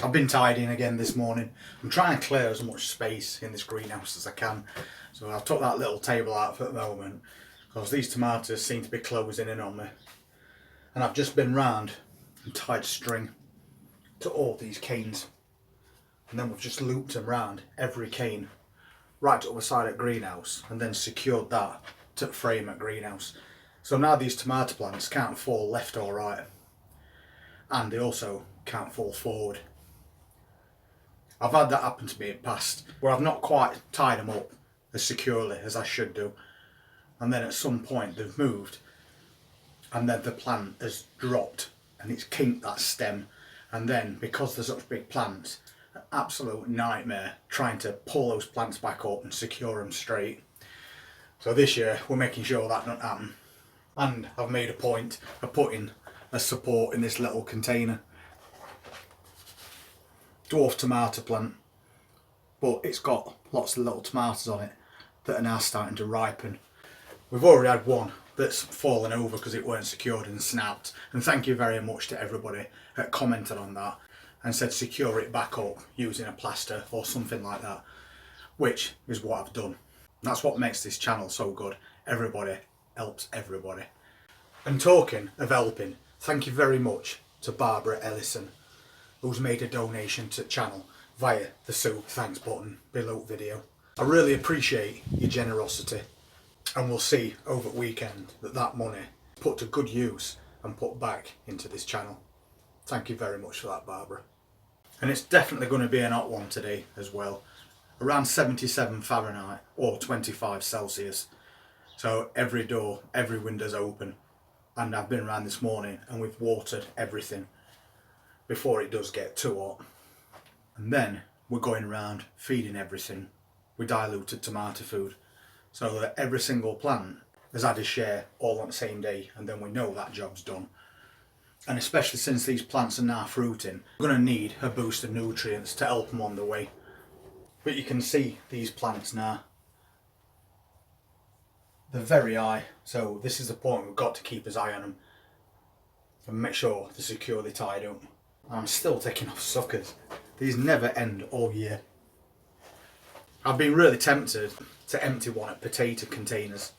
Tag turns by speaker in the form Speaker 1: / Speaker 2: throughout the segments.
Speaker 1: I've been tidying again this morning. I'm trying to clear as much space in this greenhouse as I can. So I've took that little table out for the moment because these tomatoes seem to be closing in on me. And I've just been round and tied string to all these canes. And then we've just looped them round every cane right to the other side of the greenhouse and then secured that to the frame at greenhouse. So now these tomato plants can't fall left or right. And they also can't fall forward. I've had that happen to me in the past where I've not quite tied them up as securely as I should do, and then at some point they've moved and then the plant has dropped and it's kinked that stem, and then because they're such big plants, an absolute nightmare trying to pull those plants back up and secure them straight. So this year we're making sure that doesn't happen, and I've made a point of putting a support in this little container. Dwarf tomato plant, but it's got lots of little tomatoes on it that are now starting to ripen. We've already had one that's fallen over because it weren't secured and snapped, and thank you very much to everybody that commented on that and said secure it back up using a plaster or something like that, which is what I've done. That's what makes this channel so good. Everybody helps everybody. And talking of helping, thank you very much to Barbara Ellison, who's made a donation to the channel via the super thanks button below the video. I really appreciate your generosity, and we'll see over the weekend that that money is put to good use and put back into this channel. Thank you very much for that, Barbara. And it's definitely going to be an hot one today as well. Around 77 Fahrenheit or 25 Celsius. So every door, every window's open. And I've been around this morning and we've watered everything before it does get too hot. And then we're going around feeding everything with diluted tomato food so that every single plant has had a share all on the same day, and then we know that job's done. And especially since these plants are now fruiting, we're going to need a boost of nutrients to help them on the way. But you can see these plants now, they're very high, so this is the point we've got to keep his eye on them and make sure they're securely tied up. I'm still taking off suckers. These never end all year. I've been really tempted to empty one of potato containers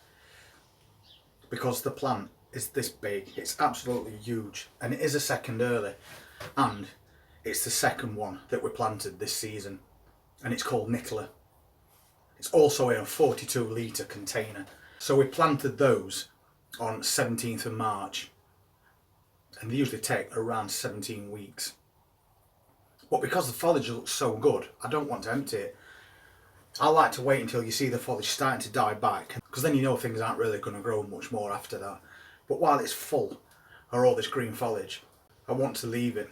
Speaker 1: because the plant is this big. It's absolutely huge, and it is a second early, and it's the second one that we planted this season, and it's called Nicola. It's also in a 42 litre container. So we planted those on 17th of March. And they usually take around 17 weeks. But because the foliage looks so good, I don't want to empty it. I like to wait until you see the foliage starting to die back, because then you know things aren't really going to grow much more after that. But while it's full of all this green foliage, I want to leave it.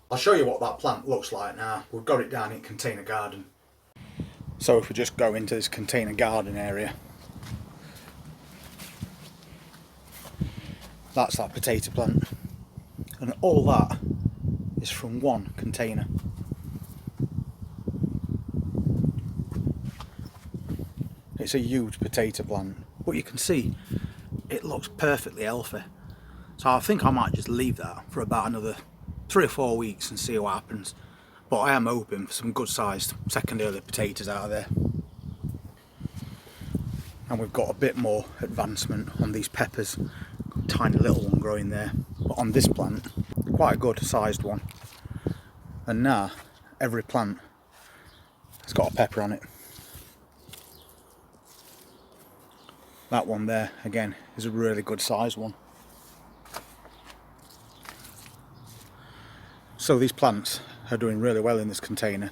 Speaker 1: I'll show you what that plant looks like now. We've got it down in container garden. So if we just go into this container garden area, that's that potato plant, and all that is from one container. It's a huge potato plant, but you can see it looks perfectly healthy. So I think I might just leave that for about another 3 or 4 weeks and see what happens. But I am hoping for some good sized second early potatoes out of there. And we've got a bit more advancement on these peppers. Tiny little one growing there, but on this plant quite a good sized one, and now every plant has got a pepper on it. That one there again is a really good sized one. So these plants are doing really well in this container,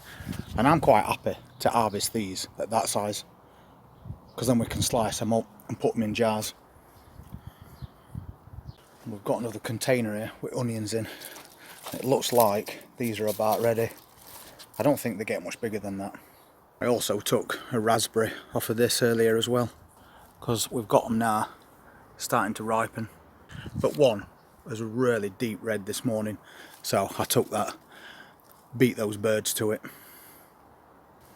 Speaker 1: and I'm quite happy to harvest these at that size, because then we can slice them up and put them in jars. We've got another container here with onions in. It looks like these are about ready. I don't think they get much bigger than that. I also took a raspberry off of this earlier as well, because we've got them now starting to ripen. But one was a really deep red this morning, so I took that, beat those birds to it.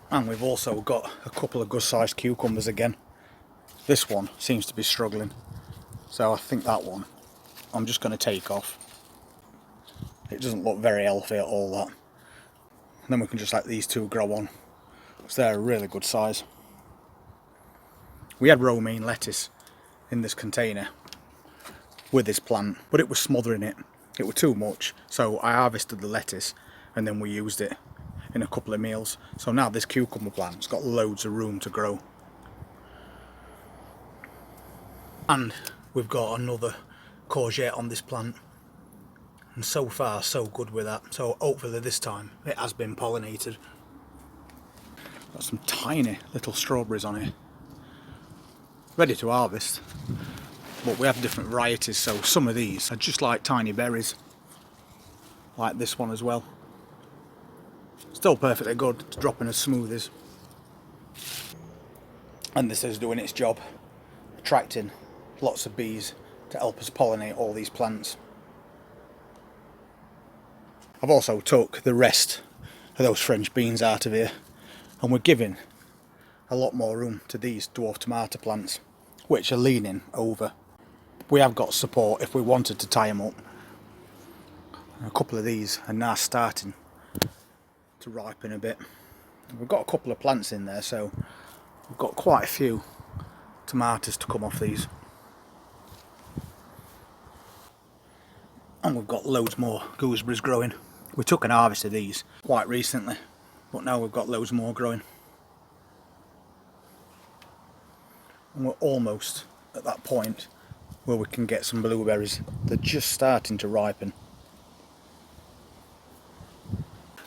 Speaker 1: And we've also got a couple of good sized cucumbers again. This one seems to be struggling, so I think that one I'm just going to take off. It doesn't look very healthy at all, that. and then we can just let these two grow on, because they're a really good size. We had romaine lettuce in this container with this plant, but it was smothering it. It was too much, so I harvested the lettuce and then we used it in a couple of meals. So now this cucumber plant's got loads of room to grow. And we've got another courgette on this plant, and so far so good with that. So hopefully this time it has been pollinated. Got some tiny little strawberries on here, ready to harvest, but we have different varieties, so some of these are just like tiny berries, like this one as well. Still perfectly good, to drop in as smoothies. And this is doing its job, attracting lots of bees to help us pollinate all these plants. I've also took the rest of those French beans out of here, and we're giving a lot more room to these dwarf tomato plants, which are leaning over. We have got support if we wanted to tie them up. And a couple of these are now starting to ripen a bit. We've got a couple of plants in there, so we've got quite a few tomatoes to come off these. And we've got loads more gooseberries growing. We took an harvest of these quite recently, but now we've got loads more growing. And we're almost at that point where we can get some blueberries. They're just starting to ripen.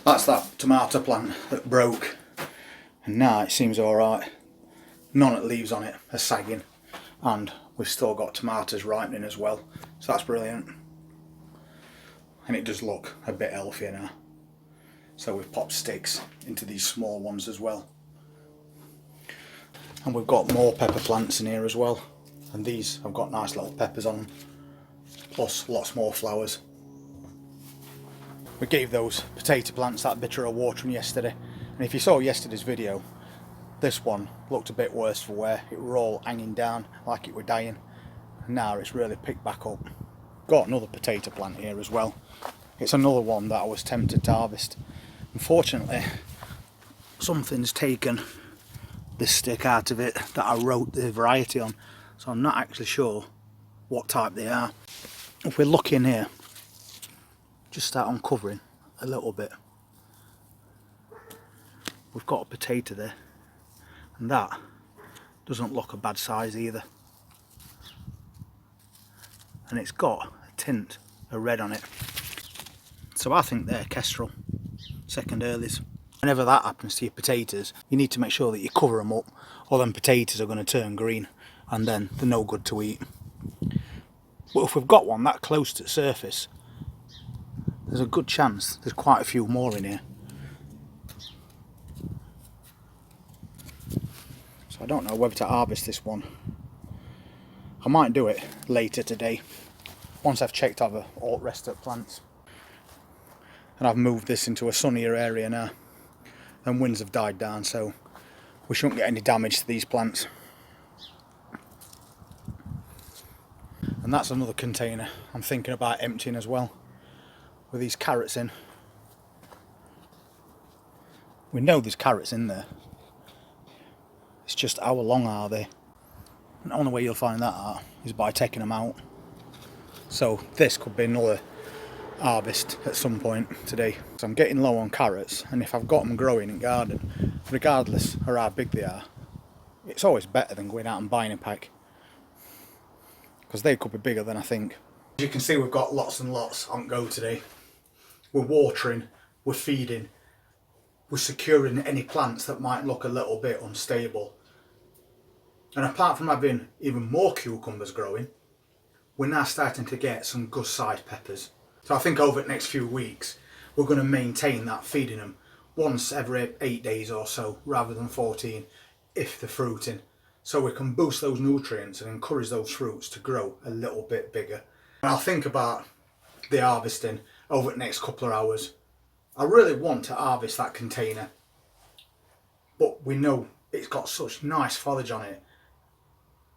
Speaker 1: That's that tomato plant that broke, and now it seems alright. None of the leaves on it are sagging, and we've still got tomatoes ripening as well, so that's brilliant. And it does look a bit healthier now. So we've popped sticks into these small ones as well. And we've got more pepper plants in here as well, and these have got nice little peppers on them, plus lots more flowers. We gave those potato plants that bit of watering yesterday, and if you saw yesterday's video, this one looked a bit worse for wear. It were all hanging down like it were dying, and now it's really picked back up. Got another potato plant here as well. It's another one that I was tempted to harvest. Unfortunately, something's taken this stick out of it that I wrote the variety on, so I'm not actually sure what type they are. If we look in here, just start uncovering a little bit, we've got a potato there, and that doesn't look a bad size either, and it's got a tint of red on it, so I think they're kestrel, second earlies. Whenever that happens to your potatoes, you need to make sure that you cover them up, or them potatoes are going to turn green and then they're no good to eat. But if we've got one that close to the surface, there's a good chance there's quite a few more in here. So I don't know whether to harvest this one. I might do it later today, once I've checked over all the rest of the plants. And I've moved this into a sunnier area now, and winds have died down, so we shouldn't get any damage to these plants. And that's another container I'm thinking about emptying as well, with these carrots in. We know there's carrots in there, it's just how long are they? And the only way you'll find that out is by taking them out. So this could be another harvest at some point today. So I'm getting low on carrots, and if I've got them growing in garden, regardless of how big they are, it's always better than going out and buying a pack, because they could be bigger than I think. As you can see, we've got lots and lots on go today. We're watering, we're feeding, we're securing any plants that might look a little bit unstable. And apart from having even more cucumbers growing, we're now starting to get some good sized peppers. So I think over the next few weeks, we're going to maintain that, feeding them once every 8 days or so, rather than 14 if they're fruiting. So we can boost those nutrients and encourage those fruits to grow a little bit bigger. And I'll think about the harvesting over the next couple of hours. I really want to harvest that container, but we know it's got such nice foliage on it.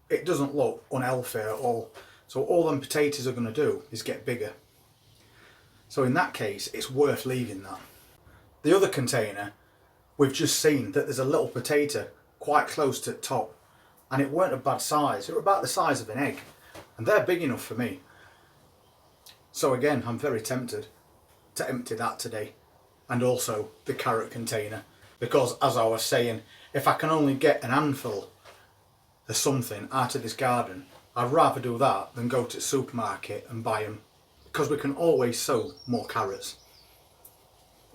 Speaker 1: It doesn't look unhealthy at all. So all them potatoes are going to do is get bigger. So in that case, it's worth leaving that. The other container, we've just seen that there's a little potato quite close to the top, and it weren't a bad size. It were about the size of an egg, and they're big enough for me. So again, I'm very tempted to empty that today, and also the carrot container, because as I was saying, if I can only get an handful of something out of this garden, I'd rather do that than go to the supermarket and buy them, because we can always sow more carrots.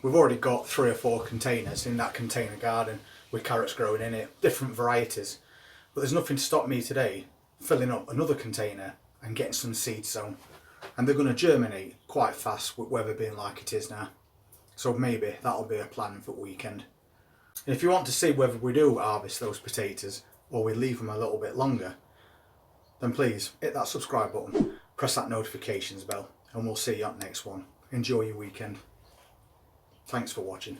Speaker 1: We've already got 3 or 4 containers in that container garden with carrots growing in it, different varieties, but there's nothing to stop me today filling up another container and getting some seeds sown, and they're going to germinate quite fast with weather being like it is now. So maybe that'll be a plan for the weekend. And if you want to see whether we do harvest those potatoes or we leave them a little bit longer, then please hit that subscribe button, press that notifications bell, and we'll see you at the next one. Enjoy your weekend. Thanks for watching.